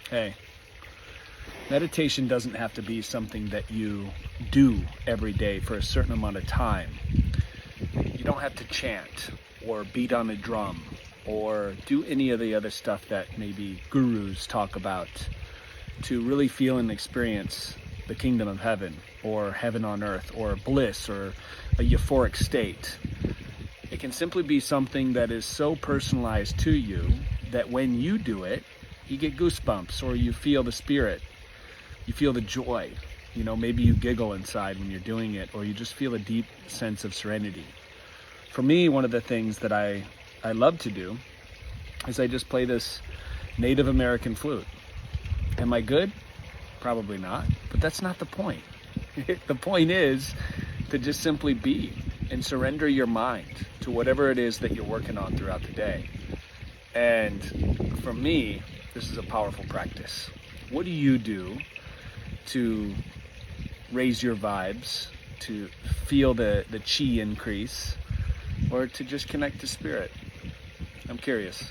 Hey, meditation doesn't have to be something that you do every day for a certain amount of time. You don't have to chant or beat on a drum or do any of the other stuff that maybe gurus talk about to really feel and experience the kingdom of heaven or heaven on earth or bliss or a euphoric state. It can simply be something that is so personalized to you that when you do it, you get goosebumps or you feel the spirit, you feel the joy. You know, maybe you giggle inside when you're doing it, or you just feel a deep sense of serenity. For me, one of the things that I love to do is I just play this Native American flute. Am I good? Probably not, but that's not the point. The point is to just simply be and surrender your mind to whatever it is that you're working on throughout the day. And for me, this is a powerful practice. What do you do to raise your vibes, to feel the chi increase, or to just connect to spirit? I'm curious.